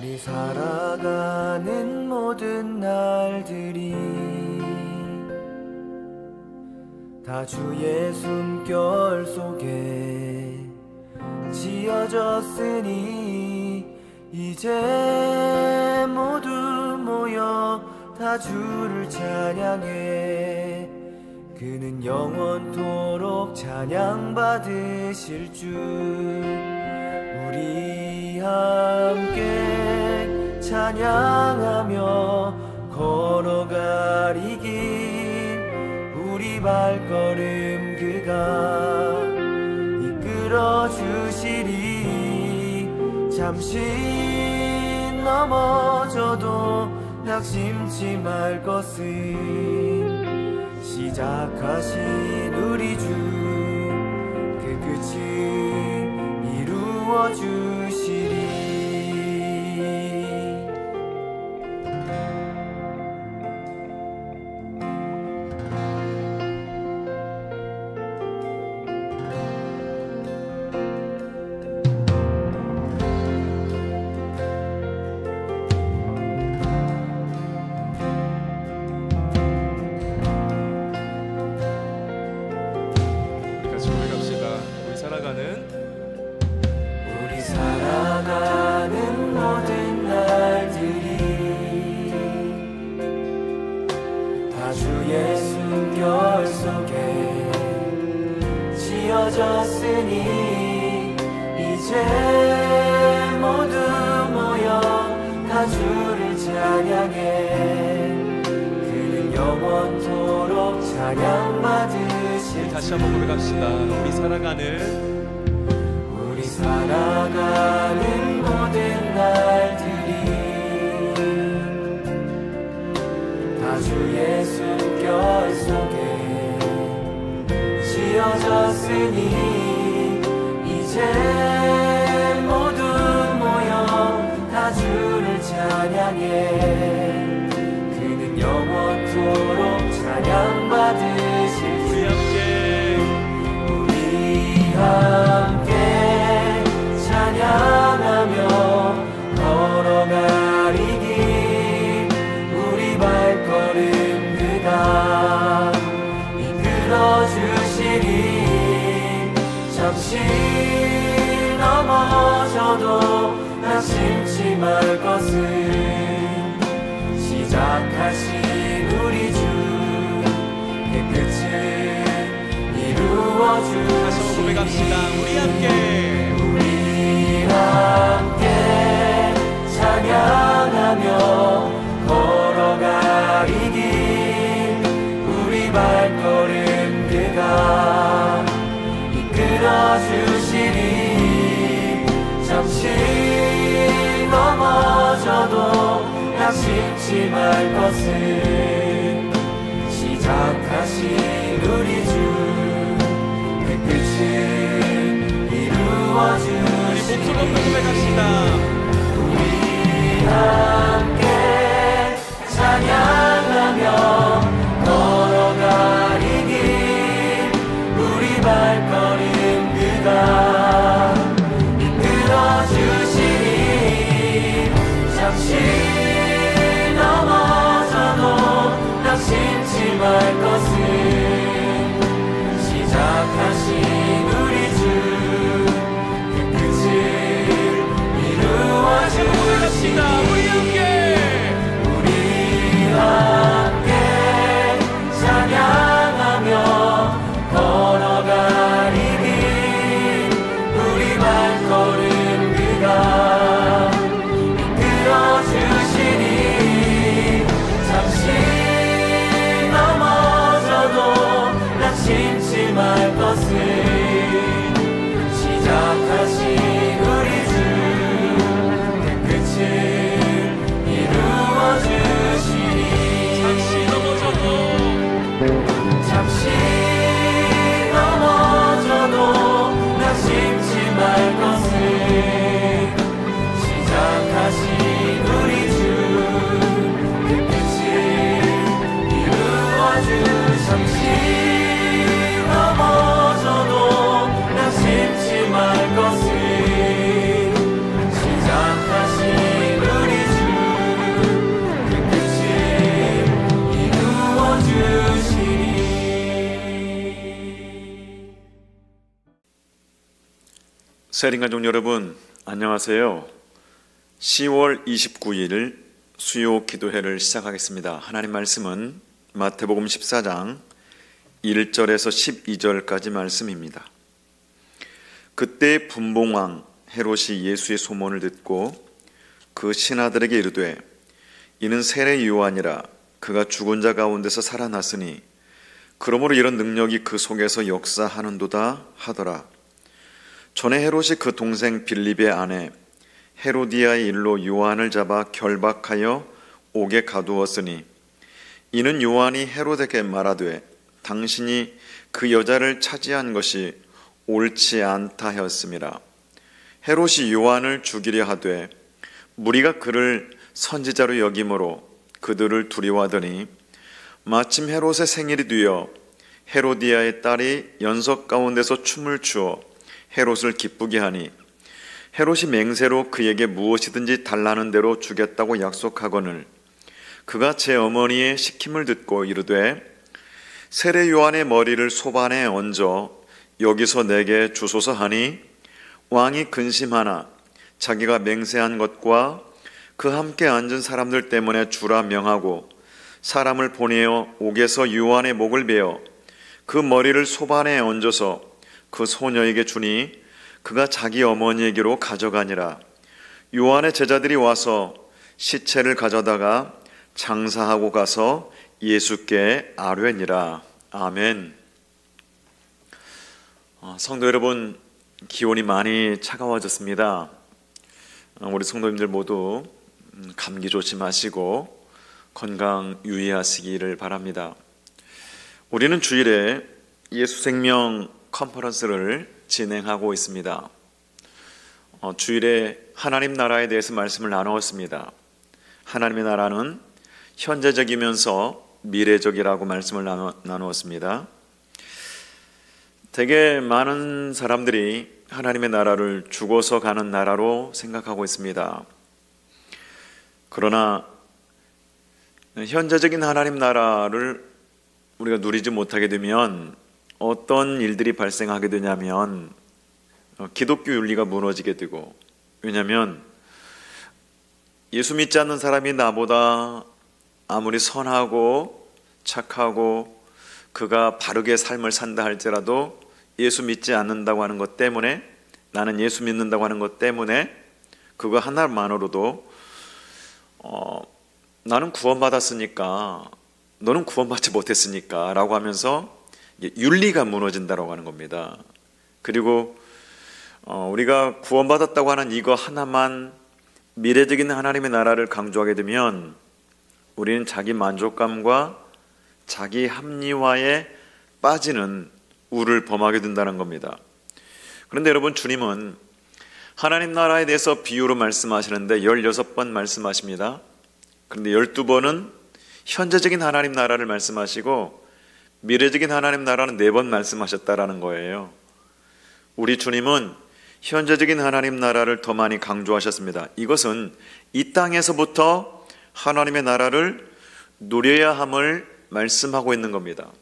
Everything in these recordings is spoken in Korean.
우리 살아가는 모든 날들이 다 주의 숨결 속에 지어졌으니 이제 모두 모여 다 주를 찬양해. 그는 영원토록 찬양받으실 줄. 우리 함께 찬양하며 걸어가리 길. 우리 발걸음 그가 이끌어 주시리. 잠시 넘어져도 낙심치 말 것은 시작하신 우리 주 그 끝을 이루어 주시리. 우리 살아가는 모든 날들이 다 주의 숨결 속에 지어졌으니 이제 모두 모여 다 주를 찬양해. 그는 영원토록 찬양받으실. 다시 한번 고백합시다. 우리 살아가는 모든 날들이 다 주의 숨결 속에 지어졌으니 이제 모두 모여 다 주를 찬양해. 그는 영원토록 찬양받으실 주. 우리 함께 찬양하며 걸어가리 길. 우리 발걸음 그가 이끌어 주시리. 잠시 넘어져도 낙심치 말 것은 시작하신 우리 주 그 끝을 이루어 주시리. 고백합시다. 우리 함께 찬양하며 걸어가리 길. 우리 발걸음 그가 이끌어 주시리. 잠시 넘어져도 낙심치 말 것은 시작하신 우리 주 그 끝을 이루어 주시리. 우리 함께 찬양하며 걸어가리 길. 우리 발걸음 그가 이끌어 주시리. 잠시 넘어져도 낙심치 말 것은 시작하신 우리 주 그 끝을 이루어 세린가족 여러분, 안녕하세요. 10월 29일 수요 기도회를 시작하겠습니다. 하나님 말씀은 마태복음 14장 1절에서 12절까지 말씀입니다. 그때 분봉왕 헤롯이 예수의 소문을 듣고 그 신하들에게 이르되 이는 세례 요한이라 그가 죽은 자 가운데서 살아났으니 그러므로 이런 능력이 그 속에서 역사하는도다 하더라. 전에 헤롯이 그 동생 빌립의 아내 헤로디아의 일로 요한을 잡아 결박하여 옥에 가두었으니 이는 요한이 헤롯에게 말하되 당신이 그 여자를 차지한 것이 옳지 않다 하였음이라. 헤롯이 요한을 죽이려 하되 무리가 그를 선지자로 여김으로 그들을 두려워하더니 마침 헤롯의 생일이 되어 헤로디아의 딸이 연석 가운데서 춤을 추어 헤롯을 기쁘게 하니 헤롯이 맹세로 그에게 무엇이든지 달라는 대로 주겠다고 약속하거늘 그가 제 어머니의 시킴을 듣고 이르되 세례 요한의 머리를 소반에 얹어 여기서 내게 주소서 하니 왕이 근심하나 자기가 맹세한 것과 그 함께 앉은 사람들 때문에 주라 명하고 사람을 보내어 옥에서 요한의 목을 베어 그 머리를 소반에 얹어서 그 소녀에게 주니 그가 자기 어머니에게로 가져가니라. 요한의 제자들이 와서 시체를 가져다가 장사하고 가서 예수께 아뢰니라. 아멘. 성도 여러분, 기온이 많이 차가워졌습니다. 우리 성도님들 모두 감기 조심하시고 건강 유의하시기를 바랍니다. 우리는 주일에 예수 생명 컨퍼런스를 진행하고 있습니다. 주일에 하나님 나라에 대해서 말씀을 나누었습니다. 하나님의 나라는 현재적이면서 미래적이라고 말씀을 나누었습니다. 되게 많은 사람들이 하나님의 나라를 죽어서 가는 나라로 생각하고 있습니다. 그러나 현재적인 하나님 나라를 우리가 누리지 못하게 되면 어떤 일들이 발생하게 되냐면 기독교 윤리가 무너지게 되고, 왜냐하면 예수 믿지 않는 사람이 나보다 아무리 선하고 착하고 그가 바르게 삶을 산다 할지라도 예수 믿지 않는다고 하는 것 때문에, 나는 예수 믿는다고 하는 것 때문에 그거 하나만으로도 나는 구원받았으니까 너는 구원받지 못했으니까 라고 하면서 윤리가 무너진다고 하는 겁니다. 그리고 우리가 구원받았다고 하는 이거 하나만 미래적인 하나님의 나라를 강조하게 되면 우리는 자기 만족감과 자기 합리화에 빠지는 우를 범하게 된다는 겁니다. 그런데 여러분, 주님은 하나님 나라에 대해서 비유로 말씀하시는데 16번 말씀하십니다. 그런데 12번은 현재적인 하나님 나라를 말씀하시고 미래적인 하나님 나라는 4번 말씀하셨다라는 거예요. 우리 주님은 현재적인 하나님 나라를 더 많이 강조하셨습니다. 이것은 이 땅에서부터 하나님의 나라를 누려야 함을 말씀하고 있는 겁니다.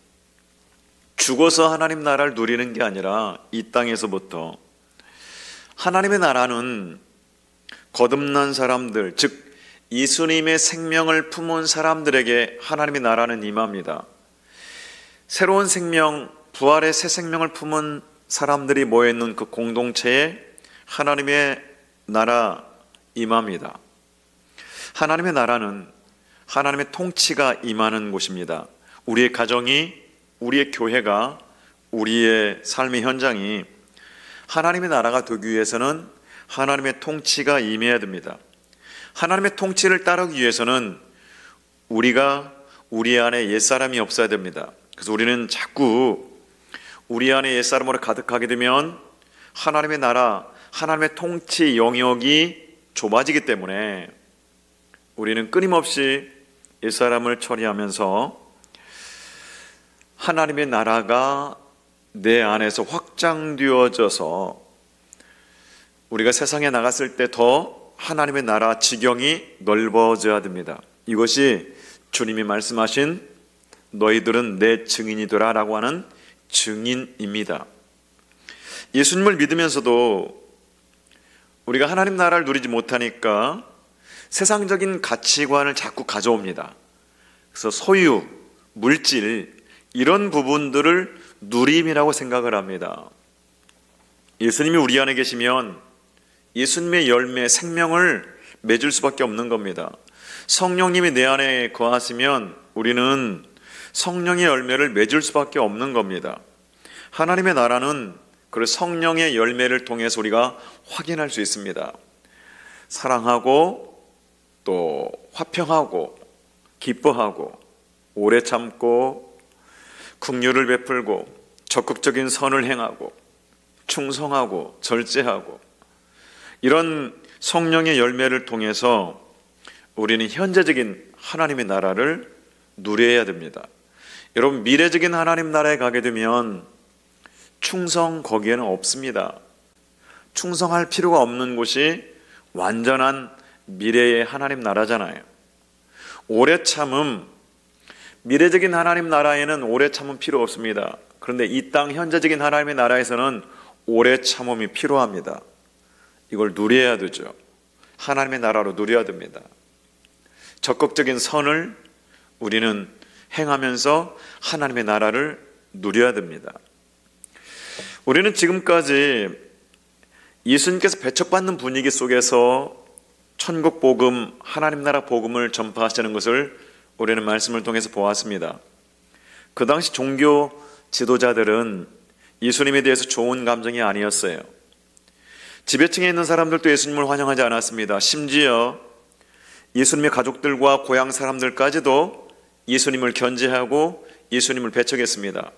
죽어서 하나님 나라를 누리는 게 아니라 이 땅에서부터. 하나님의 나라는 거듭난 사람들, 즉 예수님의 생명을 품은 사람들에게 하나님의 나라는 임합니다. 새로운 생명, 부활의 새 생명을 품은 사람들이 모여있는 그 공동체에 하나님의 나라 임합니다. 하나님의 나라는 하나님의 통치가 임하는 곳입니다. 우리의 가정이, 우리의 교회가, 우리의 삶의 현장이 하나님의 나라가 되기 위해서는 하나님의 통치가 임해야 됩니다. 하나님의 통치를 따르기 위해서는 우리가 우리 안에 옛사람이 없어야 됩니다. 그래서 우리는 자꾸 우리 안에 옛사람으로 가득하게 되면 하나님의 나라, 하나님의 통치 영역이 좁아지기 때문에 우리는 끊임없이 옛사람을 처리하면서 하나님의 나라가 내 안에서 확장되어져서 우리가 세상에 나갔을 때 더 하나님의 나라 지경이 넓어져야 됩니다. 이것이 주님이 말씀하신 너희들은 내 증인이 되라 라고 하는 증인입니다. 예수님을 믿으면서도 우리가 하나님 나라를 누리지 못하니까 세상적인 가치관을 자꾸 가져옵니다. 그래서 소유, 물질 이런 부분들을 누림이라고 생각을 합니다. 예수님이 우리 안에 계시면 예수님의 열매, 생명을 맺을 수밖에 없는 겁니다. 성령님이 내 안에 거하시면 우리는 성령의 열매를 맺을 수밖에 없는 겁니다. 하나님의 나라는 그 성령의 열매를 통해서 우리가 확인할 수 있습니다. 사랑하고 또 화평하고 기뻐하고 오래 참고 긍휼을 베풀고 적극적인 선을 행하고 충성하고 절제하고 이런 성령의 열매를 통해서 우리는 현재적인 하나님의 나라를 누려야 됩니다. 여러분, 미래적인 하나님 나라에 가게 되면 충성 거기에는 없습니다. 충성할 필요가 없는 곳이 완전한 미래의 하나님 나라잖아요. 오래 참음, 미래적인 하나님 나라에는 오래 참음 필요 없습니다. 그런데 이 땅 현재적인 하나님의 나라에서는 오래 참음이 필요합니다. 이걸 누려야 되죠. 하나님의 나라로 누려야 됩니다. 적극적인 선을 우리는 행하면서 하나님의 나라를 누려야 됩니다. 우리는 지금까지 예수님께서 배척받는 분위기 속에서 천국 복음, 하나님 나라 복음을 전파하시는 것을 우리는 말씀을 통해서 보았습니다. 그 당시 종교 지도자들은 예수님에 대해서 좋은 감정이 아니었어요. 지배층에 있는 사람들도 예수님을 환영하지 않았습니다. 심지어 예수님의 가족들과 고향 사람들까지도 예수님을 견제하고 예수님을 배척했습니다.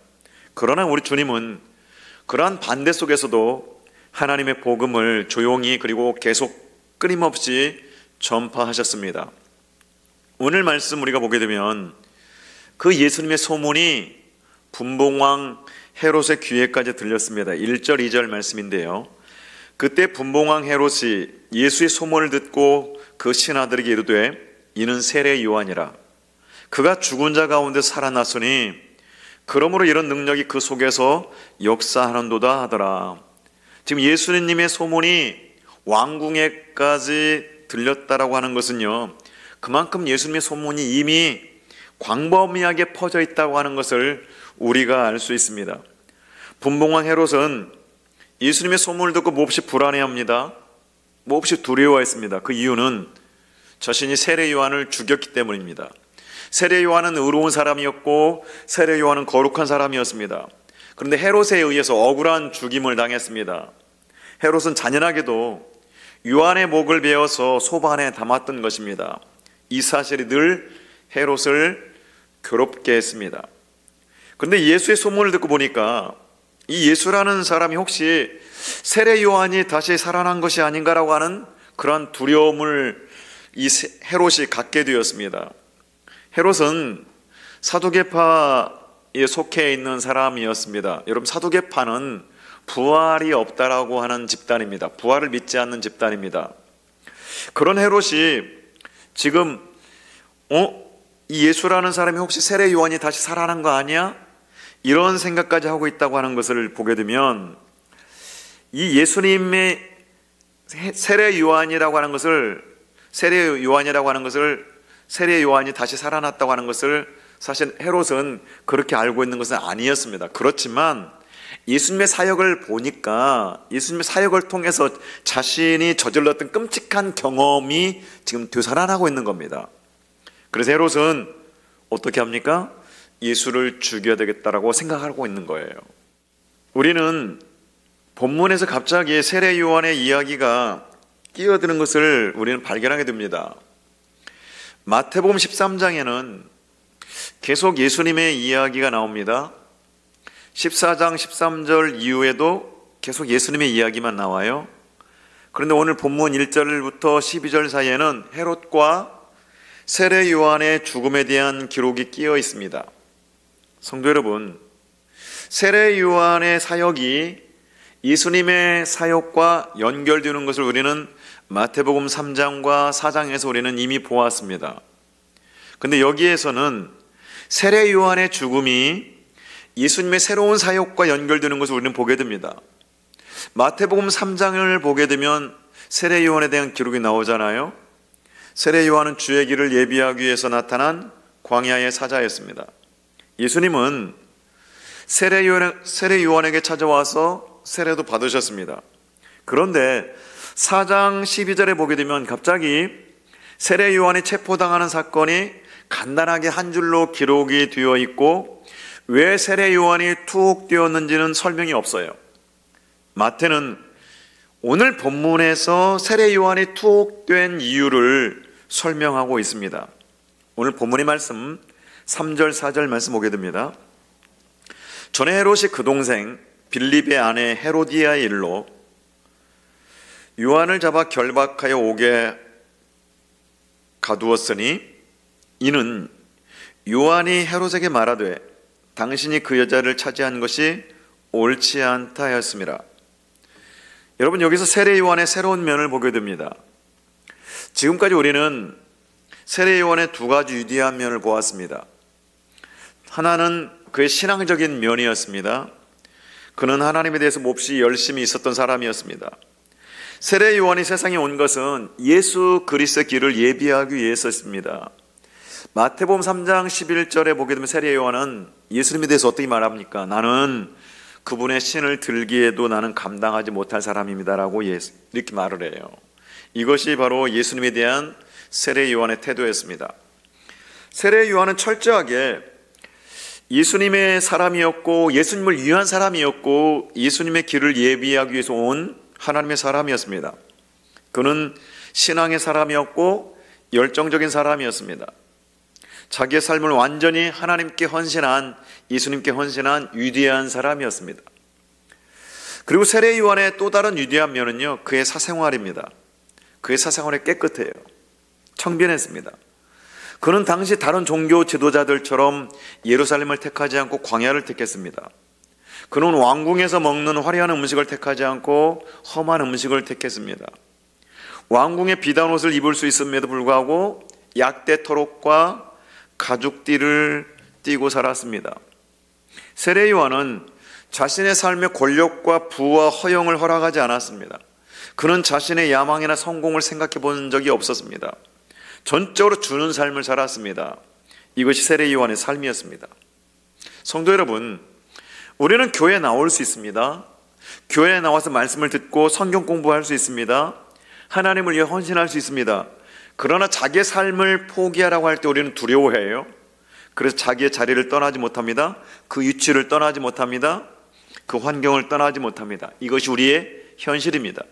그러나 우리 주님은 그러한 반대 속에서도 하나님의 복음을 조용히 그리고 계속 끊임없이 전파하셨습니다. 오늘 말씀 우리가 보게 되면 그 예수님의 소문이 분봉왕 헤롯의 귀에까지 들렸습니다. 1절 2절 말씀인데요. 그때 분봉왕 헤롯이 예수의 소문을 듣고 그 신하들에게 이르되 이는 세례 요한이라. 그가 죽은 자 가운데 살아났으니 그러므로 이런 능력이 그 속에서 역사하는도다 하더라. 지금 예수님의 소문이 왕궁에까지 들렸다라고 하는 것은요, 그만큼 예수님의 소문이 이미 광범위하게 퍼져 있다고 하는 것을 우리가 알 수 있습니다. 분봉왕 헤롯은 예수님의 소문을 듣고 몹시 불안해합니다. 몹시 두려워했습니다. 그 이유는 자신이 세례 요한을 죽였기 때문입니다. 세례 요한은 의로운 사람이었고 세례 요한은 거룩한 사람이었습니다. 그런데 헤롯에 의해서 억울한 죽임을 당했습니다. 헤롯은 잔인하게도 요한의 목을 베어서 소반에 담았던 것입니다. 이 사실이 늘 헤롯을 괴롭게 했습니다. 그런데 예수의 소문을 듣고 보니까 이 예수라는 사람이 혹시 세례 요한이 다시 살아난 것이 아닌가라고 하는 그런 두려움을 이 헤롯이 갖게 되었습니다. 헤롯은 사두개파에 속해 있는 사람이었습니다. 여러분, 사두개파는 부활이 없다라고 하는 집단입니다. 부활을 믿지 않는 집단입니다. 그런 헤롯이 지금 이 예수라는 사람이 혹시 세례 요한이 다시 살아난 거 아니야? 이런 생각까지 하고 있다고 하는 것을 보게 되면 이 예수님의 세례 요한이라고 하는 것을 세례 요한이 다시 살아났다고 하는 것을 사실 헤롯은 그렇게 알고 있는 것은 아니었습니다. 그렇지만 예수님의 사역을 보니까 예수님의 사역을 통해서 자신이 저질렀던 끔찍한 경험이 지금 되살아나고 있는 겁니다. 그래서 헤롯은 어떻게 합니까? 예수를 죽여야 되겠다라고 생각하고 있는 거예요. 우리는 본문에서 갑자기 세례 요한의 이야기가 끼어드는 것을 우리는 발견하게 됩니다. 마태복음 13장에는 계속 예수님의 이야기가 나옵니다. 14장 13절 이후에도 계속 예수님의 이야기만 나와요. 그런데 오늘 본문 1절부터 12절 사이에는 헤롯과 세례 요한의 죽음에 대한 기록이 끼어 있습니다. 성도 여러분, 세례 요한의 사역이 예수님의 사역과 연결되는 것을 우리는 마태복음 3장과 4장에서 우리는 이미 보았습니다. 그런데 여기에서는 세례 요한의 죽음이 예수님의 새로운 사역과 연결되는 것을 우리는 보게 됩니다. 마태복음 3장을 보게 되면 세례 요한에 대한 기록이 나오잖아요. 세례 요한은 주의 길을 예비하기 위해서 나타난 광야의 사자였습니다. 예수님은 세례 요한에게 찾아와서 세례도 받으셨습니다. 그런데 4장 12절에 보게 되면 갑자기 세례 요한이 체포당하는 사건이 간단하게 한 줄로 기록이 되어 있고 왜 세례 요한이 투옥되었는지는 설명이 없어요. 마태는 오늘 본문에서 세례 요한이 투옥된 이유를 설명하고 있습니다. 오늘 본문의 말씀 3절 4절 말씀 보게 됩니다. 전에 헤롯이 그 동생 빌립의 아내 헤로디아의 일로 요한을 잡아 결박하여 옥에 가두었으니 이는 요한이 헤롯에게 말하되 당신이 그 여자를 차지한 것이 옳지 않다 하였습니다. 여러분, 여기서 세례 요한의 새로운 면을 보게 됩니다. 지금까지 우리는 세례 요한의 두 가지 위대한 면을 보았습니다. 하나는 그의 신앙적인 면이었습니다. 그는 하나님에 대해서 몹시 열심히 있었던 사람이었습니다. 세례 요한이 세상에 온 것은 예수 그리스도의 길을 예비하기 위해서였습니다. 마태복음 3장 11절에 보게 되면 세례 요한은 예수님에 대해서 어떻게 말합니까? 나는 그분의 신을 들기에도 나는 감당하지 못할 사람입니다라고 이렇게 말을 해요. 이것이 바로 예수님에 대한 세례 요한의 태도였습니다. 세례 요한은 철저하게 예수님의 사람이었고 예수님을 위한 사람이었고 예수님의 길을 예비하기 위해서 온 하나님의 사람이었습니다. 그는 신앙의 사람이었고 열정적인 사람이었습니다. 자기의 삶을 완전히 하나님께 헌신한, 예수님께 헌신한 위대한 사람이었습니다. 그리고 세례 요한의 또 다른 위대한 면은요, 그의 사생활입니다. 그의 사생활이 깨끗해요. 청변했습니다. 그는 당시 다른 종교 지도자들처럼 예루살렘을 택하지 않고 광야를 택했습니다. 그는 왕궁에서 먹는 화려한 음식을 택하지 않고 험한 음식을 택했습니다. 왕궁의 비단 옷을 입을 수 있음에도 불구하고 약대 토록과 가죽띠를 띠고 살았습니다. 세례 요한은 자신의 삶의 권력과 부와 허영을 허락하지 않았습니다. 그는 자신의 야망이나 성공을 생각해 본 적이 없었습니다. 전적으로 주는 삶을 살았습니다. 이것이 세례 요한의 삶이었습니다. 성도 여러분, 우리는 교회에 나올 수 있습니다. 교회에 나와서 말씀을 듣고 성경 공부할 수 있습니다. 하나님을 위해 헌신할 수 있습니다. 그러나 자기의 삶을 포기하라고 할 때 우리는 두려워해요. 그래서 자기의 자리를 떠나지 못합니다. 그 위치를 떠나지 못합니다. 그 환경을 떠나지 못합니다. 이것이 우리의 현실입니다.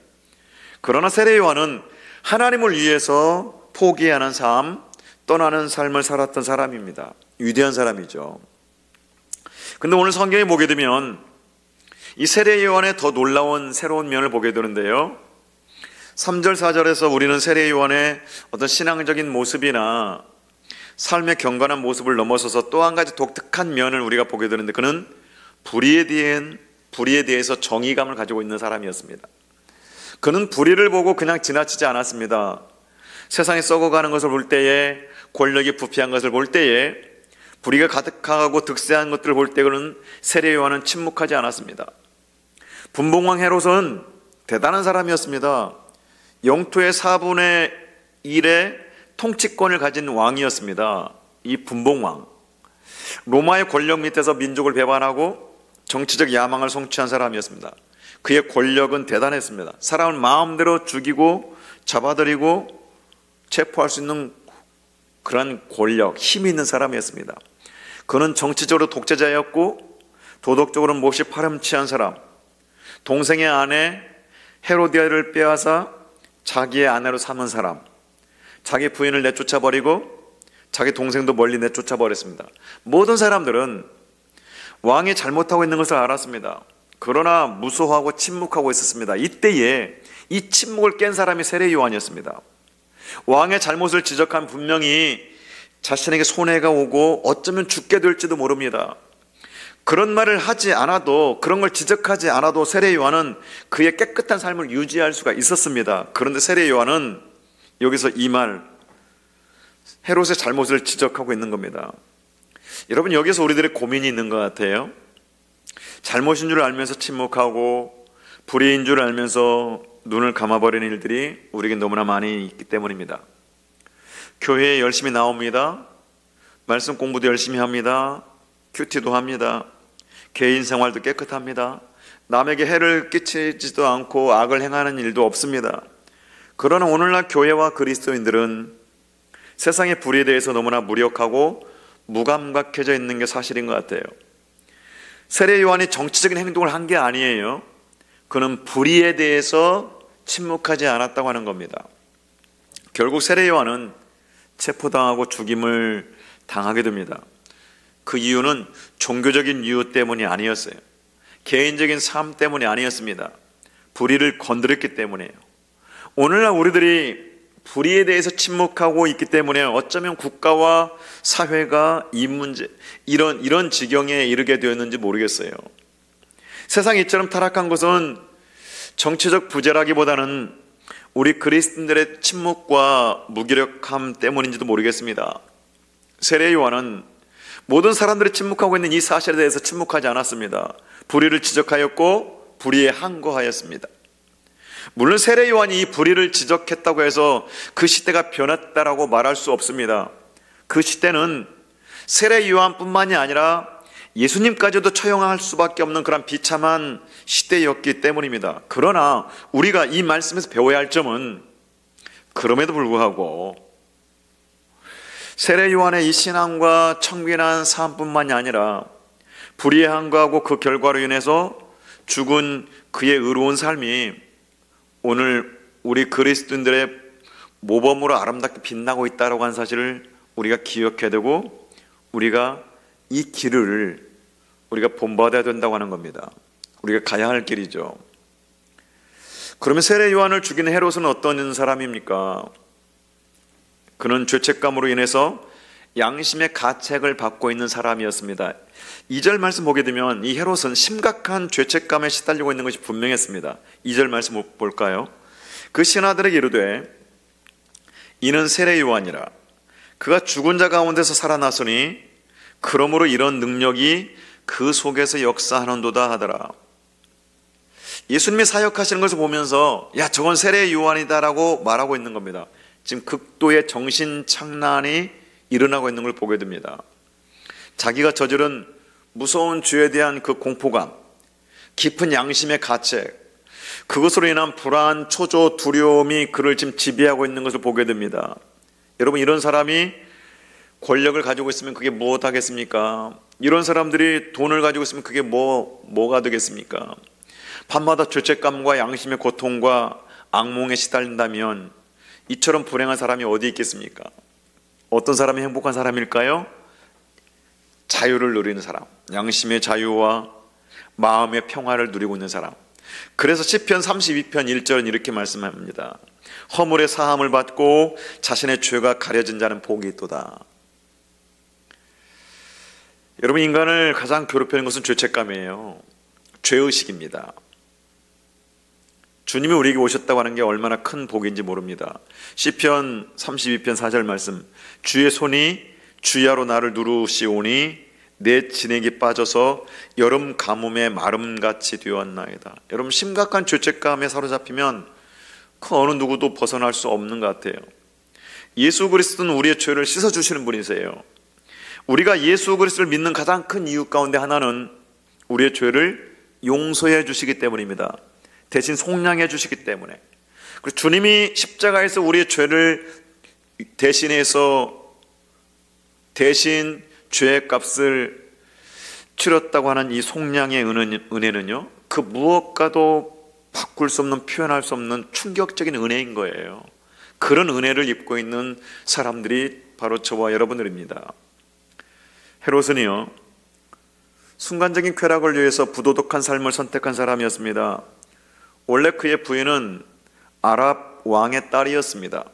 그러나 세례 요한은 하나님을 위해서 포기하는 삶, 떠나는 삶을 살았던 사람입니다. 위대한 사람이죠. 근데 오늘 성경에 보게 되면 이 세례 요한의 더 놀라운 새로운 면을 보게 되는데요, 3절 4절에서 우리는 세례 요한의 어떤 신앙적인 모습이나 삶의 경건한 모습을 넘어서서 또 한 가지 독특한 면을 우리가 보게 되는데, 그는 불의에 대해서 정의감을 가지고 있는 사람이었습니다. 그는 불의를 보고 그냥 지나치지 않았습니다. 세상에 썩어가는 것을 볼 때에, 권력이 부패한 것을 볼 때에, 불의가 가득하고 득세한 것들을 볼 때 그는 세례 요한은 침묵하지 않았습니다. 분봉왕 헤롯은 대단한 사람이었습니다. 영토의 4분의 1의 통치권을 가진 왕이었습니다. 이 분봉왕, 로마의 권력 밑에서 민족을 배반하고 정치적 야망을 성취한 사람이었습니다. 그의 권력은 대단했습니다. 사람을 마음대로 죽이고 잡아들이고 체포할 수 있는 그런 권력, 힘이 있는 사람이었습니다. 그는 정치적으로 독재자였고 도덕적으로는 몹시 파렴치한 사람, 동생의 아내 헤로디아를 빼앗아 자기의 아내로 삼은 사람, 자기 부인을 내쫓아버리고 자기 동생도 멀리 내쫓아버렸습니다. 모든 사람들은 왕이 잘못하고 있는 것을 알았습니다. 그러나 무소하고 침묵하고 있었습니다. 이때에 이 침묵을 깬 사람이 세례 요한이었습니다. 왕의 잘못을 지적한 분명히 자신에게 손해가 오고 어쩌면 죽게 될지도 모릅니다. 그런 말을 하지 않아도, 그런 걸 지적하지 않아도 세례 요한은 그의 깨끗한 삶을 유지할 수가 있었습니다. 그런데 세례 요한은 여기서 이 말, 헤롯의 잘못을 지적하고 있는 겁니다. 여러분, 여기서 우리들의 고민이 있는 것 같아요. 잘못인 줄 알면서 침묵하고 불의인 줄 알면서 눈을 감아버리는 일들이 우리에게 너무나 많이 있기 때문입니다. 교회에 열심히 나옵니다. 말씀 공부도 열심히 합니다. 큐티도 합니다. 개인 생활도 깨끗합니다. 남에게 해를 끼치지도 않고 악을 행하는 일도 없습니다. 그러나 오늘날 교회와 그리스도인들은 세상의 불의에 대해서 너무나 무력하고 무감각해져 있는 게 사실인 것 같아요. 세례 요한이 정치적인 행동을 한 게 아니에요. 그는 불의에 대해서 침묵하지 않았다고 하는 겁니다. 결국 세례 요한은 체포당하고 죽임을 당하게 됩니다. 그 이유는 종교적인 이유 때문이 아니었어요. 개인적인 삶 때문이 아니었습니다. 불의를 건드렸기 때문이에요. 오늘날 우리들이 불의에 대해서 침묵하고 있기 때문에 어쩌면 국가와 사회가 이 문제, 이런 지경에 이르게 되었는지 모르겠어요. 세상이 이처럼 타락한 것은 정치적 부재라기보다는 우리 그리스도인들의 침묵과 무기력함 때문인지도 모르겠습니다. 세례 요한은 모든 사람들이 침묵하고 있는 이 사실에 대해서 침묵하지 않았습니다. 불의를 지적하였고 불의에 항거하였습니다. 물론 세례 요한이 이 불의를 지적했다고 해서 그 시대가 변했다라고 말할 수 없습니다. 그 시대는 세례 요한뿐만이 아니라 예수님까지도 처형할 수밖에 없는 그런 비참한 시대였기 때문입니다. 그러나 우리가 이 말씀에서 배워야 할 점은 그럼에도 불구하고 세례 요한의 이 신앙과 청빈한 삶뿐만이 아니라 불의에 항거하고 그 결과로 인해서 죽은 그의 의로운 삶이 오늘 우리 그리스도인들의 모범으로 아름답게 빛나고 있다고 하는 사실을 우리가 기억해야 되고 우리가 이 길을 우리가 본받아야 된다고 하는 겁니다. 우리가 가야 할 길이죠. 그러면 세례 요한을 죽인 헤롯은 어떤 사람입니까? 그는 죄책감으로 인해서 양심의 가책을 받고 있는 사람이었습니다. 2절 말씀 보게 되면 이 헤롯은 심각한 죄책감에 시달리고 있는 것이 분명했습니다. 2절 말씀 볼까요? 그 신하들에게 이르되 이는 세례 요한이라 그가 죽은 자 가운데서 살아났으니 그러므로 이런 능력이 그 속에서 역사하는도다 하더라. 예수님이 사역하시는 것을 보면서 야 저건 세례 요한이다라고 말하고 있는 겁니다. 지금 극도의 정신착란이 일어나고 있는 걸 보게 됩니다. 자기가 저지른 무서운 죄에 대한 그 공포감, 깊은 양심의 가책, 그것으로 인한 불안, 초조, 두려움이 그를 지금 지배하고 있는 것을 보게 됩니다. 여러분 이런 사람이 권력을 가지고 있으면 그게 무엇 하겠습니까? 이런 사람들이 돈을 가지고 있으면 그게 뭐가 되겠습니까? 밤마다 죄책감과 양심의 고통과 악몽에 시달린다면 이처럼 불행한 사람이 어디 있겠습니까? 어떤 사람이 행복한 사람일까요? 자유를 누리는 사람, 양심의 자유와 마음의 평화를 누리고 있는 사람. 그래서 시편 32편 1절은 이렇게 말씀합니다. 허물의 사함을 받고 자신의 죄가 가려진 자는 복이 있도다. 여러분 인간을 가장 괴롭히는 것은 죄책감이에요. 죄의식입니다. 주님이 우리에게 오셨다고 하는 게 얼마나 큰 복인지 모릅니다. 시편 32편 4절 말씀, 주의 손이 주야로 나를 누르시오니 내 진액이 빠져서 여름 가뭄에 마름같이 되었나이다. 여러분 심각한 죄책감에 사로잡히면 그 어느 누구도 벗어날 수 없는 것 같아요. 예수 그리스도는 우리의 죄를 씻어주시는 분이세요. 우리가 예수 그리스도를 믿는 가장 큰 이유 가운데 하나는 우리의 죄를 용서해 주시기 때문입니다. 대신 속량해 주시기 때문에. 그리고 주님이 십자가에서 우리의 죄를 대신해서 대신 죄의 값을 치렀다고 하는 이 속량의 은혜는요, 그 무엇과도 바꿀 수 없는, 표현할 수 없는 충격적인 은혜인 거예요. 그런 은혜를 입고 있는 사람들이 바로 저와 여러분들입니다. 헤롯은요, 순간적인 쾌락을 위해서 부도덕한 삶을 선택한 사람이었습니다. 원래 그의 부인은 아랍 왕의 딸이었습니다.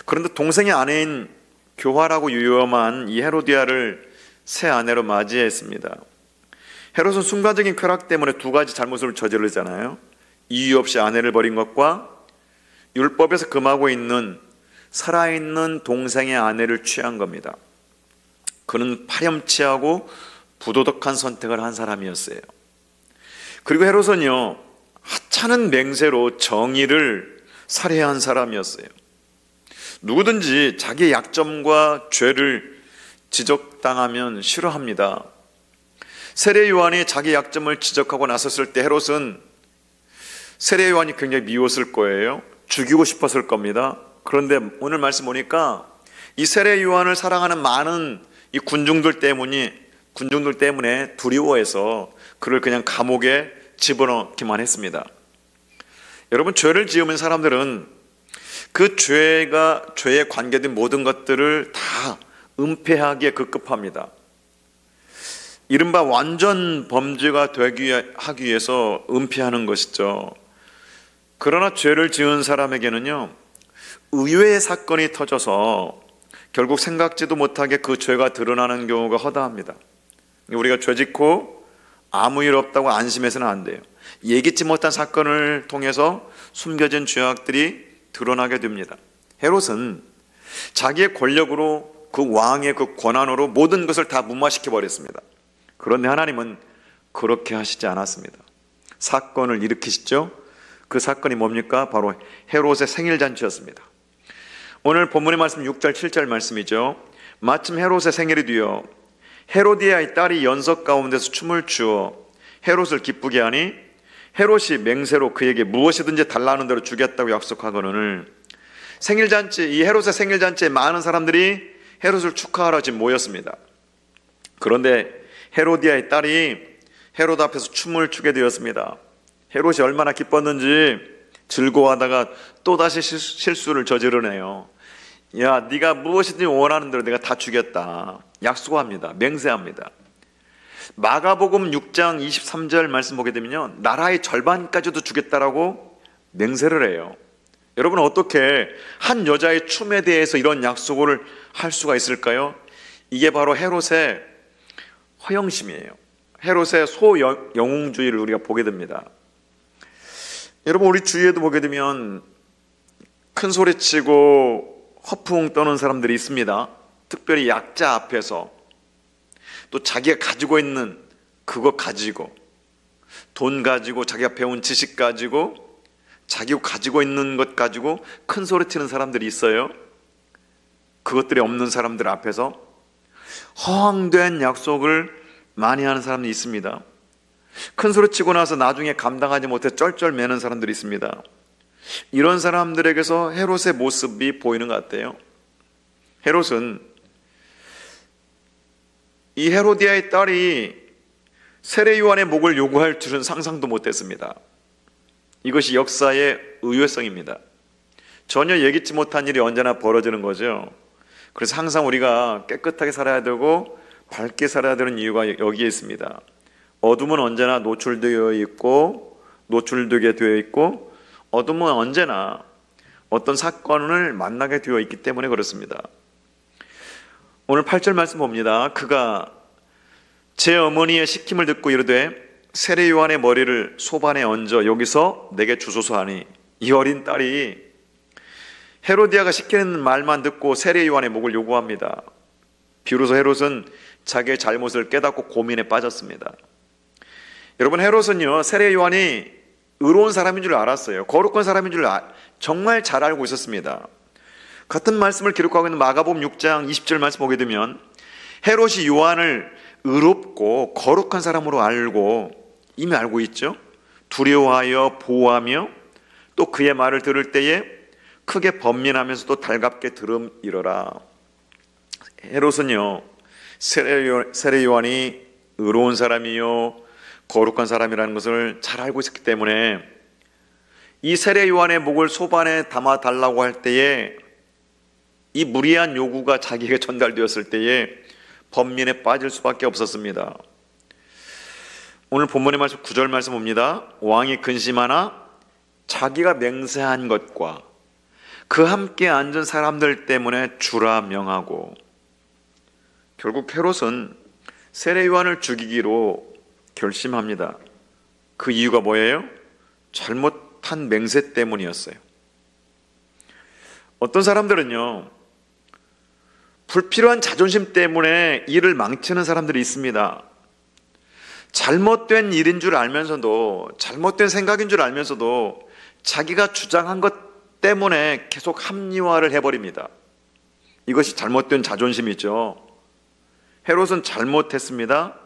그런데 동생의 아내인 교활하고 유염한 이 헤로디아를 새 아내로 맞이했습니다. 헤롯은 순간적인 쾌락 때문에 두 가지 잘못을 저지르잖아요. 이유 없이 아내를 버린 것과 율법에서 금하고 있는 살아있는 동생의 아내를 취한 겁니다. 그는 파렴치하고 부도덕한 선택을 한 사람이었어요. 그리고 헤롯은요, 하찮은 맹세로 정의를 살해한 사람이었어요. 누구든지 자기의 약점과 죄를 지적당하면 싫어합니다. 세례 요한이 자기 약점을 지적하고 나섰을 때 헤롯은 세례 요한이 굉장히 미웠을 거예요. 죽이고 싶었을 겁니다. 그런데 오늘 말씀 보니까 이 세례 요한을 사랑하는 많은 이 군중들 때문에 두려워해서 그를 그냥 감옥에 집어넣기만 했습니다. 여러분, 죄를 지으면 사람들은 그 죄에 관계된 모든 것들을 다 은폐하기에 급급합니다. 이른바 완전 범죄가 하기 위해서 은폐하는 것이죠. 그러나 죄를 지은 사람에게는요, 의외의 사건이 터져서 결국 생각지도 못하게 그 죄가 드러나는 경우가 허다합니다. 우리가 죄 짓고 아무 일 없다고 안심해서는 안 돼요. 예기치 못한 사건을 통해서 숨겨진 죄악들이 드러나게 됩니다. 헤롯은 자기의 권력으로, 그 왕의 그 권한으로 모든 것을 다 무마시켜 버렸습니다. 그런데 하나님은 그렇게 하시지 않았습니다. 사건을 일으키시죠. 그 사건이 뭡니까? 바로 헤롯의 생일잔치였습니다. 오늘 본문의 말씀 6절 7절 말씀이죠. 마침 헤롯의 생일이 되어 헤로디아의 딸이 연석 가운데서 춤을 추어 헤롯을 기쁘게 하니 헤롯이 맹세로 그에게 무엇이든지 달라는 대로 주겠다고 약속하거늘 이 헤롯의 생일잔치에 많은 사람들이 헤롯을 축하하러 지금 모였습니다. 그런데 헤로디아의 딸이 헤롯 앞에서 춤을 추게 되었습니다. 헤롯이 얼마나 기뻤는지 즐거워하다가 또다시 실수를 저지르네요. 야, 네가 무엇이든지 원하는 대로 내가 다 주겠다 약속합니다. 맹세합니다. 마가복음 6장 23절 말씀 보게 되면요, 나라의 절반까지도 주겠다라고 맹세를 해요. 여러분, 어떻게 한 여자의 춤에 대해서 이런 약속을 할 수가 있을까요? 이게 바로 헤롯의 허영심이에요. 헤롯의 소영웅주의를 우리가 보게 됩니다. 여러분, 우리 주위에도 보게 되면 큰 소리치고 허풍 떠는 사람들이 있습니다. 특별히 약자 앞에서 또 자기가 가지고 있는 그거 가지고, 돈 가지고, 자기가 배운 지식 가지고, 자기가 가지고 있는 것 가지고 큰 소리 치는 사람들이 있어요. 그것들이 없는 사람들 앞에서 허황된 약속을 많이 하는 사람이 있습니다. 큰 소리 치고 나서 나중에 감당하지 못해 쩔쩔매는 사람들이 있습니다. 이런 사람들에게서 헤롯의 모습이 보이는 것 같아요. 헤롯은 이 헤로디아의 딸이 세례 요한의 목을 요구할 줄은 상상도 못했습니다. 이것이 역사의 의외성입니다. 전혀 예기치 못한 일이 언제나 벌어지는 거죠. 그래서 항상 우리가 깨끗하게 살아야 되고 밝게 살아야 되는 이유가 여기에 있습니다. 어둠은 언제나 노출되게 되어 있고 어둠은 언제나 어떤 사건을 만나게 되어 있기 때문에 그렇습니다. 오늘 8절 말씀 봅니다. 그가 제 어머니의 시킴을 듣고 이르되 세례 요한의 머리를 소반에 얹어 여기서 내게 주소서 하니, 이 어린 딸이 헤로디아가 시키는 말만 듣고 세례 요한의 목을 요구합니다. 비로소 헤롯은 자기의 잘못을 깨닫고 고민에 빠졌습니다. 여러분, 헤롯은요, 세례 요한이 의로운 사람인 줄 알았어요. 거룩한 사람인 줄 정말 잘 알고 있었습니다. 같은 말씀을 기록하고 있는 마가복음 6장 20절 말씀 보게 되면 헤롯이 요한을 의롭고 거룩한 사람으로 이미 알고 있죠. 두려워하여 보호하며 또 그의 말을 들을 때에 크게 번민하면서도 달갑게 들음이러라. 헤롯은요, 세례 요한이 의로운 사람이요 거룩한 사람이라는 것을 잘 알고 있었기 때문에 이 세례 요한의 목을 소반에 담아 달라고 할 때에, 이 무리한 요구가 자기에게 전달되었을 때에 번민에 빠질 수밖에 없었습니다. 오늘 본문의 말씀 9절 말씀 봅니다. 왕이 근심하나 자기가 맹세한 것과 그 함께 앉은 사람들 때문에 주라 명하고, 결국 헤롯은 세례 요한을 죽이기로 결심합니다. 그 이유가 뭐예요? 잘못한 맹세 때문이었어요. 어떤 사람들은요, 불필요한 자존심 때문에 일을 망치는 사람들이 있습니다. 잘못된 일인 줄 알면서도, 잘못된 생각인 줄 알면서도 자기가 주장한 것 때문에 계속 합리화를 해버립니다. 이것이 잘못된 자존심이죠. 헤롯은 잘못했습니다.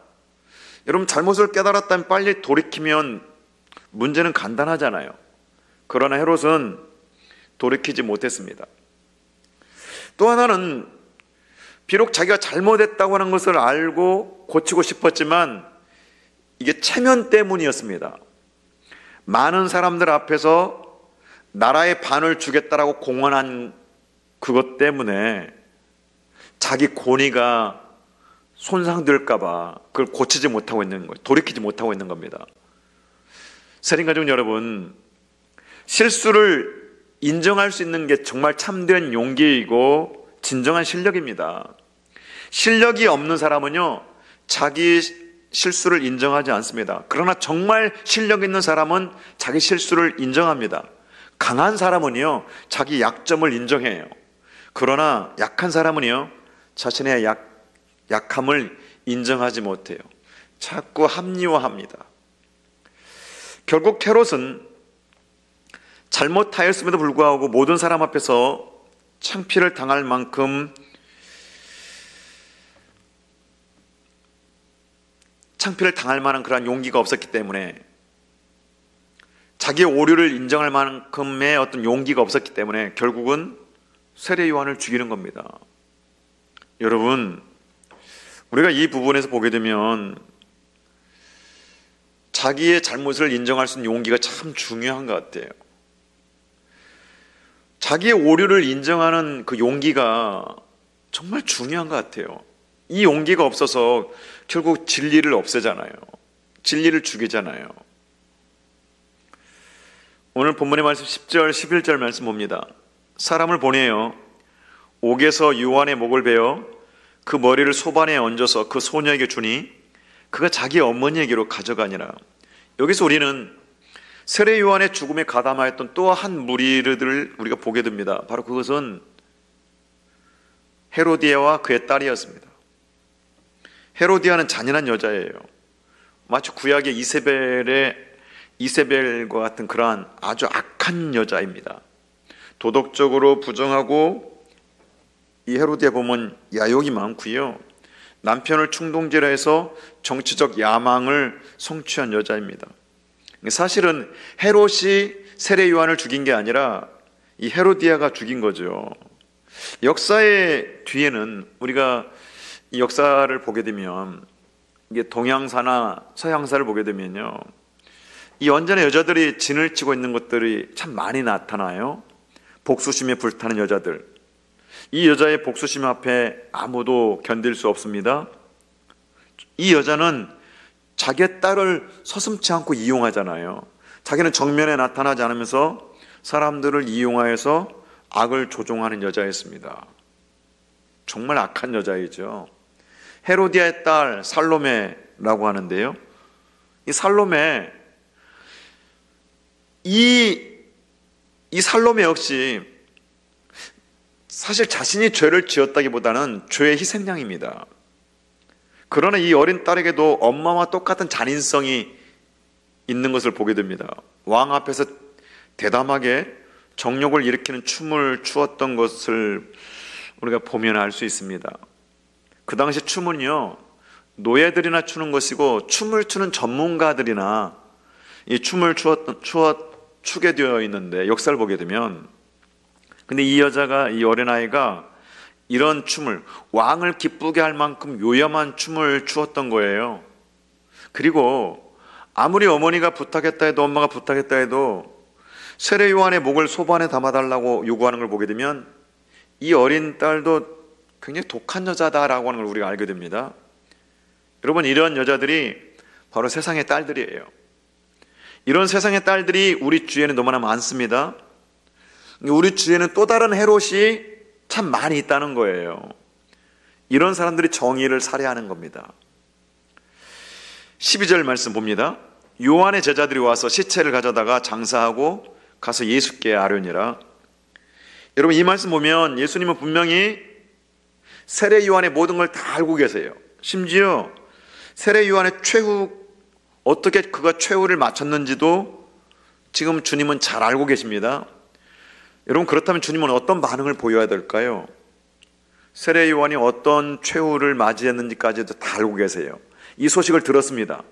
여러분, 잘못을 깨달았다면 빨리 돌이키면 문제는 간단하잖아요. 그러나 헤롯은 돌이키지 못했습니다. 또 하나는 비록 자기가 잘못했다고 하는 것을 알고 고치고 싶었지만 이게 체면 때문이었습니다. 많은 사람들 앞에서 나라의 반을 주겠다라고 공언한 그것 때문에 자기 권위가 손상될까 봐 그걸 고치지 못하고 있는 거예요. 돌이키지 못하고 있는 겁니다. 세린가족 여러분, 실수를 인정할 수 있는 게 정말 참된 용기이고 진정한 실력입니다. 실력이 없는 사람은요, 자기 실수를 인정하지 않습니다. 그러나 정말 실력 있는 사람은 자기 실수를 인정합니다. 강한 사람은요, 자기 약점을 인정해요. 그러나 약한 사람은요, 자신의 약함을 인정하지 못해요. 자꾸 합리화합니다. 결국 헤롯은 잘못하였음에도 불구하고 모든 사람 앞에서 창피를 당할 만큼 창피를 당할 만한 그러한 용기가 없었기 때문에, 자기의 오류를 인정할 만큼의 어떤 용기가 없었기 때문에 결국은 세례 요한을 죽이는 겁니다. 여러분, 우리가 이 부분에서 보게 되면 자기의 잘못을 인정할 수 있는 용기가 참 중요한 것 같아요. 자기의 오류를 인정하는 그 용기가 정말 중요한 것 같아요. 이 용기가 없어서 결국 진리를 없애잖아요. 진리를 죽이잖아요. 오늘 본문의 말씀 10절, 11절 말씀 봅니다. 사람을 보내어 옥에서 요한의 목을 베어 그 머리를 소반에 얹어서 그 소녀에게 주니 그가 자기 어머니에게로 가져가니라. 여기서 우리는 세례 요한의 죽음에 가담하였던 또 한 무리를 우리가 보게 됩니다. 바로 그것은 헤로디아와 그의 딸이었습니다. 헤로디아는 잔인한 여자예요. 마치 구약의 이세벨과 같은 그러한 아주 악한 여자입니다. 도덕적으로 부정하고, 이 헤로디아 보면 야욕이 많고요, 남편을 충동질로 해서 정치적 야망을 성취한 여자입니다. 사실은 헤롯이 세례 요한을 죽인 게 아니라 이 헤로디아가 죽인 거죠. 역사의 뒤에는 우리가 이 역사를 보게 되면, 이게 동양사나 서양사를 보게 되면요, 이 언제나 여자들이 진을 치고 있는 것들이 참 많이 나타나요. 복수심에 불타는 여자들. 이 여자의 복수심 앞에 아무도 견딜 수 없습니다. 이 여자는 자기의 딸을 서슴지 않고 이용하잖아요. 자기는 정면에 나타나지 않으면서 사람들을 이용하여서 악을 조종하는 여자였습니다. 정말 악한 여자이죠. 헤로디아의 딸 살로메라고 하는데요, 이 살로메, 이 살로메 역시 사실 자신이 죄를 지었다기보다는 죄의 희생양입니다. 그러나 이 어린 딸에게도 엄마와 똑같은 잔인성이 있는 것을 보게 됩니다. 왕 앞에서 대담하게 정욕을 일으키는 춤을 추었던 것을 우리가 보면 알 수 있습니다. 그 당시 춤은요, 노예들이나 추는 것이고, 춤을 추는 전문가들이나 이 춤을 추게 되어 있는데, 역사를 보게 되면, 근데 이 여자가, 이 어린아이가 이런 춤을, 왕을 기쁘게 할 만큼 요염한 춤을 추었던 거예요. 그리고 아무리 어머니가 부탁했다 해도, 엄마가 부탁했다 해도 세례 요한의 목을 소반에 담아달라고 요구하는 걸 보게 되면 이 어린 딸도 굉장히 독한 여자다라고 하는 걸 우리가 알게 됩니다. 여러분, 이런 여자들이 바로 세상의 딸들이에요. 이런 세상의 딸들이 우리 주위에는 너무나 많습니다. 우리 주위에는 또 다른 헤롯이 참 많이 있다는 거예요. 이런 사람들이 정의를 살해하는 겁니다. 12절 말씀 봅니다. 요한의 제자들이 와서 시체를 가져다가 장사하고 가서 예수께 아뢰니라. 여러분, 이 말씀 보면 예수님은 분명히 세례 요한의 모든 걸 다 알고 계세요. 심지어 세례 요한의 최후 어떻게 그가 최후를 마쳤는지도 지금 주님은 잘 알고 계십니다. 여러분, 그렇다면 주님은 어떤 반응을 보여야 될까요? 세례 요한이 어떤 최후를 맞이했는지까지도 다 알고 계세요. 이 소식을 들었습니다.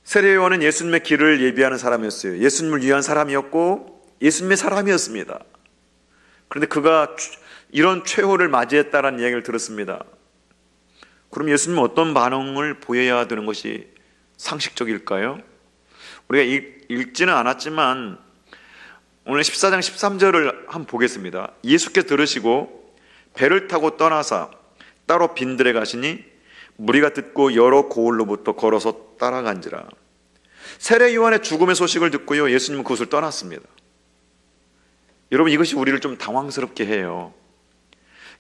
세례 요한은 예수님의 길을 예비하는 사람이었어요. 예수님을 위한 사람이었고 예수님의 사람이었습니다. 그런데 그가 이런 최후를 맞이했다는 이야기를 들었습니다. 그럼 예수님은 어떤 반응을 보여야 되는 것이 상식적일까요? 우리가 읽지는 않았지만 오늘 14장 13절을 한번 보겠습니다. 예수께서 들으시고 배를 타고 떠나사 따로 빈들에 가시니 무리가 듣고 여러 고을로부터 걸어서 따라간지라. 세례 요한의 죽음의 소식을 듣고요, 예수님은 그곳을 떠났습니다. 여러분, 이것이 우리를 좀 당황스럽게 해요.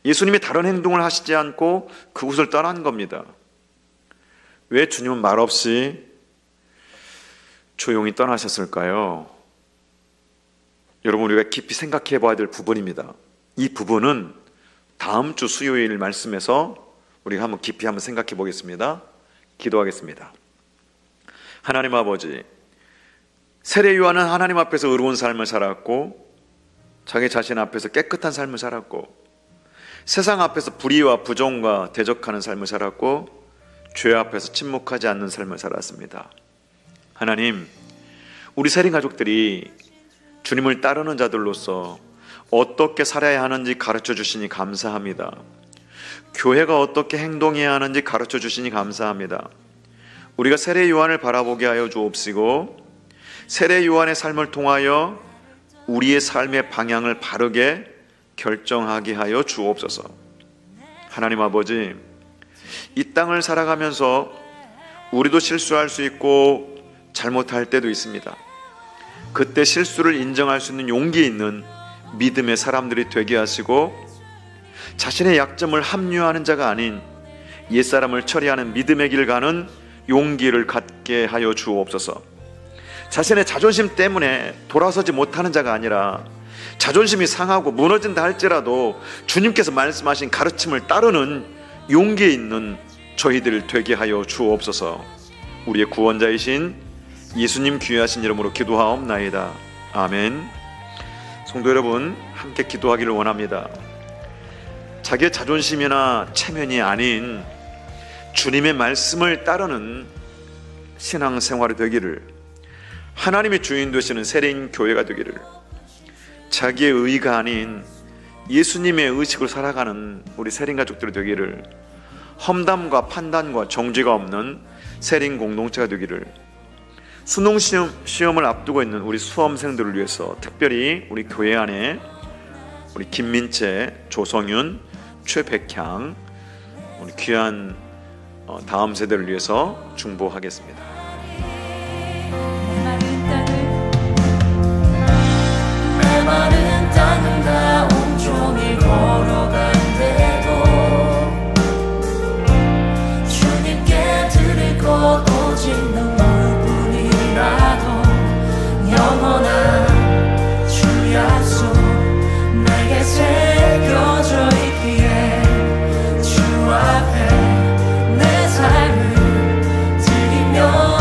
예수님이 다른 행동을 하시지 않고 그곳을 떠난 겁니다. 왜 주님은 말없이 조용히 떠나셨을까요? 여러분, 우리가 깊이 생각해 봐야 될 부분입니다. 이 부분은 다음 주 수요일 말씀에서 우리가 한번 깊이 한번 생각해 보겠습니다. 기도하겠습니다. 하나님 아버지, 세례 요한은 하나님 앞에서 의로운 삶을 살았고 자기 자신 앞에서 깨끗한 삶을 살았고 세상 앞에서 불의와 부정과 대적하는 삶을 살았고 죄 앞에서 침묵하지 않는 삶을 살았습니다. 하나님, 우리 세린 가족들이 주님을 따르는 자들로서 어떻게 살아야 하는지 가르쳐 주시니 감사합니다. 교회가 어떻게 행동해야 하는지 가르쳐 주시니 감사합니다. 우리가 세례 요한을 바라보게 하여 주옵시고 세례 요한의 삶을 통하여 우리의 삶의 방향을 바르게 결정하게 하여 주옵소서. 하나님 아버지, 이 땅을 살아가면서 우리도 실수할 수 있고 잘못할 때도 있습니다. 그때 실수를 인정할 수 있는 용기 있는 믿음의 사람들이 되게 하시고 자신의 약점을 합류하는 자가 아닌 옛사람을 처리하는 믿음의 길 가는 용기를 갖게 하여 주옵소서. 자신의 자존심 때문에 돌아서지 못하는 자가 아니라 자존심이 상하고 무너진다 할지라도 주님께서 말씀하신 가르침을 따르는 용기 있는 저희들 되게 하여 주옵소서. 우리의 구원자이신 예수님 귀하신 이름으로 기도하옵나이다. 아멘. 성도 여러분, 함께 기도하기를 원합니다. 자기의 자존심이나 체면이 아닌 주님의 말씀을 따르는 신앙생활이 되기를, 하나님의 주인 되시는 세례인 교회가 되기를, 자기의 의가 아닌 예수님의 의식을 살아가는 우리 세린 가족들이 되기를, 험담과 판단과 정죄가 없는 세린 공동체가 되기를, 수능 시험을 앞두고 있는 우리 수험생들을 위해서 특별히 우리 교회 안에 우리 김민채, 조성윤, 최백향 우리 귀한 다음 세대를 위해서 중보하겠습니다. 메마른 땅을 나 온종일 걸어간대도 주님께 드릴 것 오직 눈물뿐이라도 영원한 주 약속 내게 새겨져 있기에 주 앞에 내 삶을 드리며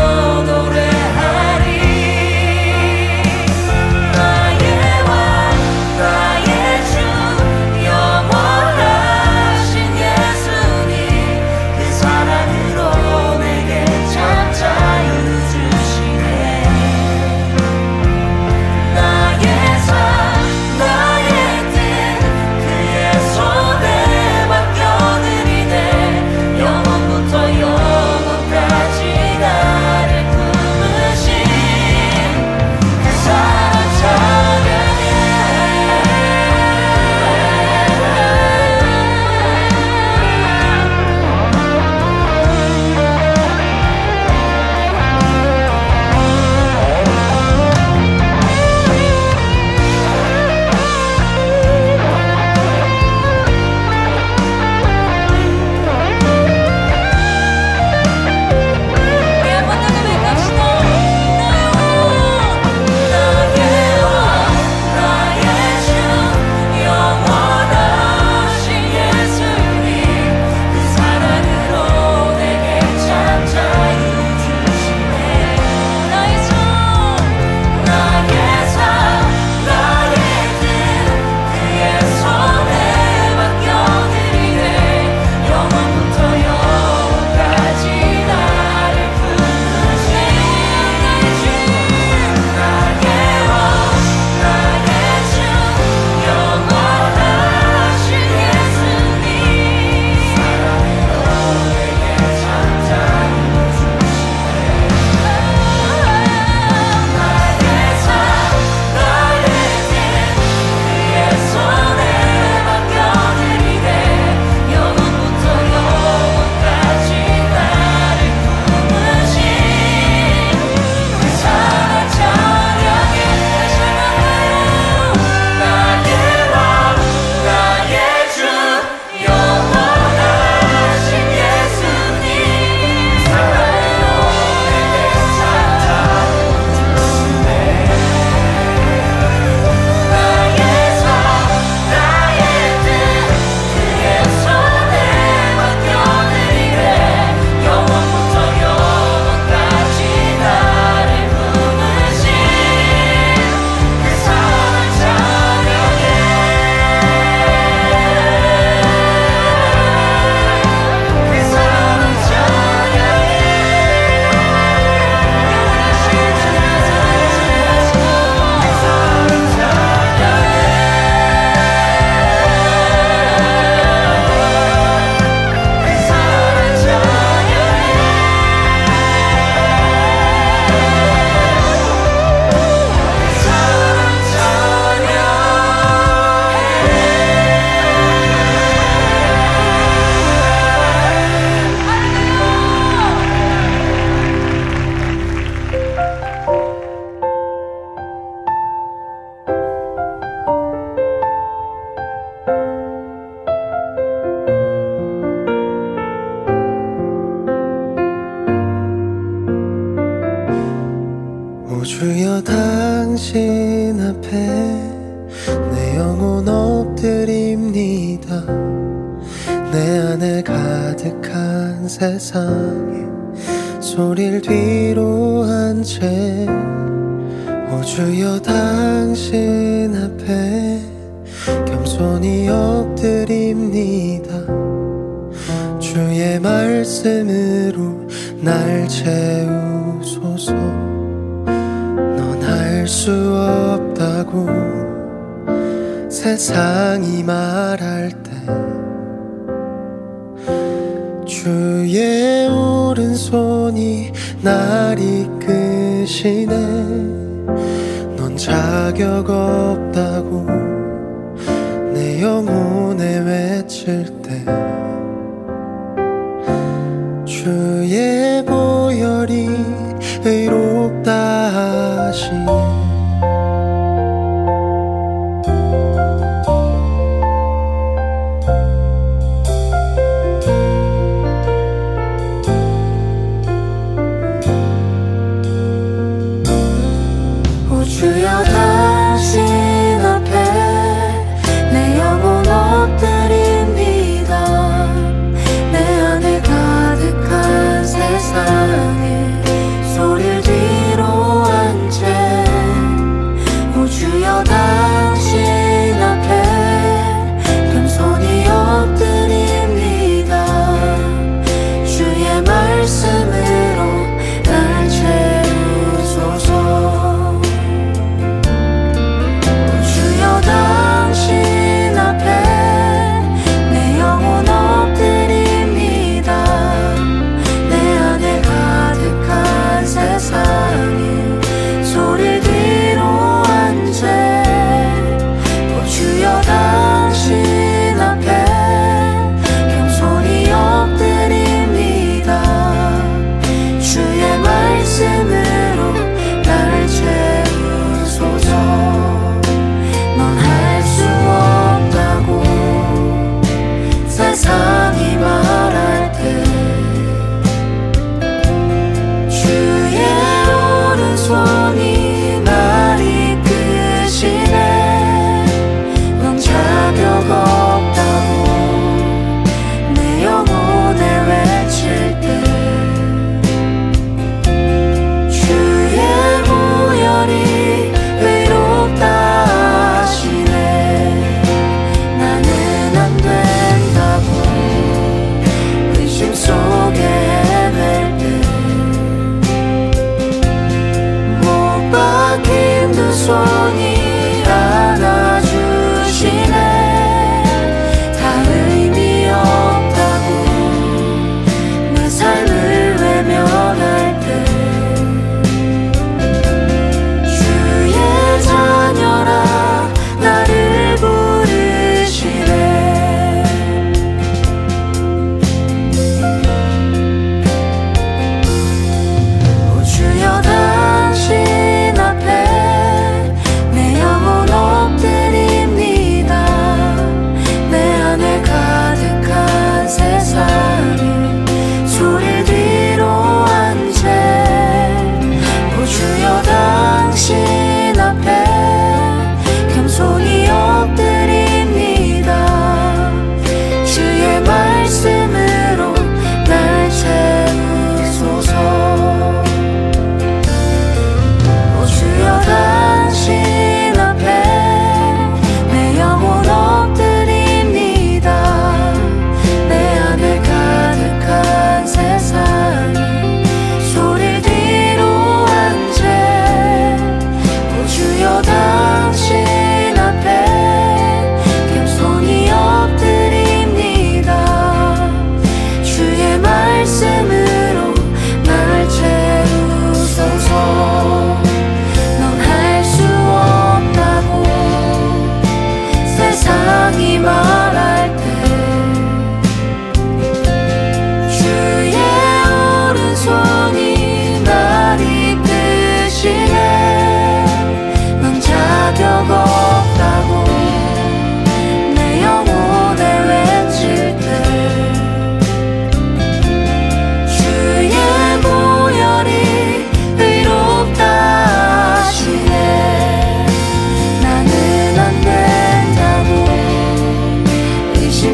내 안에 가득한 세상에 소리를 뒤로 한 채 오 주여 당신 앞에 겸손히 엎드립니다. 주의 말씀으로 날 채우소서. 넌 할 수 없다고 세상이 말할 때 주의 오른손이 날 이끄시네. 넌 자격 없다고 내 영혼에 외칠 때 주의 보혈이 의롭다 하시네. 주여 당신 앞에 내 영혼 엎드립니다. 내 안에 가득한 세상에 소리를 뒤로 한 채 오 주여 당신 앞에 겸손히 엎드립니다.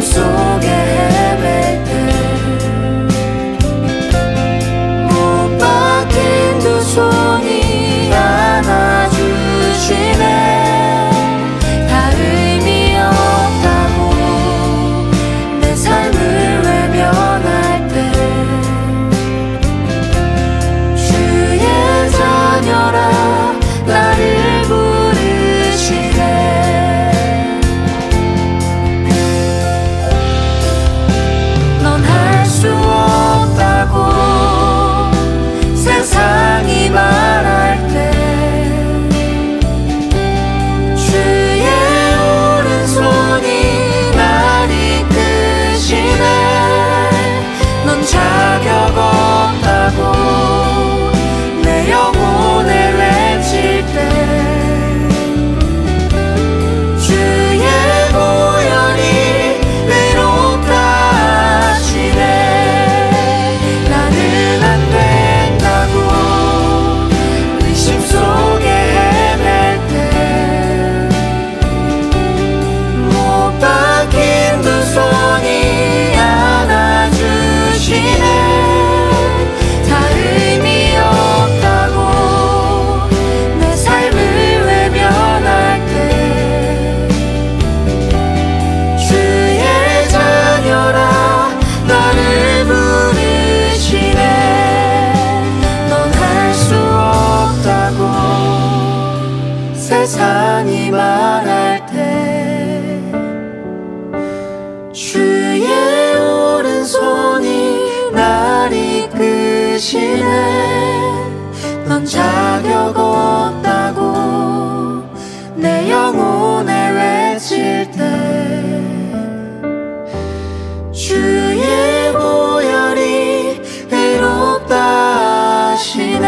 속에 헤맬 때 못 박힌 두 손이 안아주시네. 다 의미 없다고 내 삶을 외면할 때 주의 자녀라 나를 부르시네. 넌 할 수 없다고 세상이 말할 때 주의 오른손이 날 이끄시네. 넌 자격 없다고 내 영혼에 외칠 때 주의 보혈이 외롭다 하시네. 나는 안 된다고 의심 속에 헤맬 때 못 박힌 두 손이 안아주시네. 다 의미 없다고 내 삶을 외면할 때 주의 자녀라 나를 부르시네. 넌 할 수 없다고 세상이 말할 때 주의 오른손이 날 이끄시네. 넌 자격 없다고 내 영혼에 외칠 때 주의 보혈이 외롭다 하시네.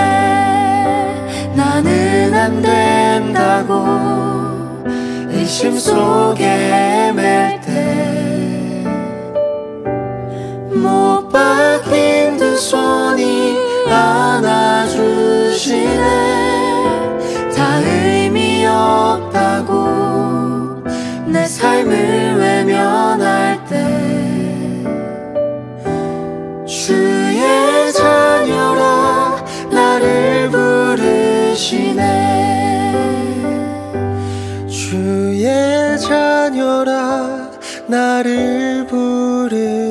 나는 안 된다고 의심 속에 헤맬 때 못 박힌 두 손이 안아주시네. 다 의미 없다고 내 삶을 외면할 때 주의 자녀라 나를 부르시네. 주의 자녀라 나를 부르시네.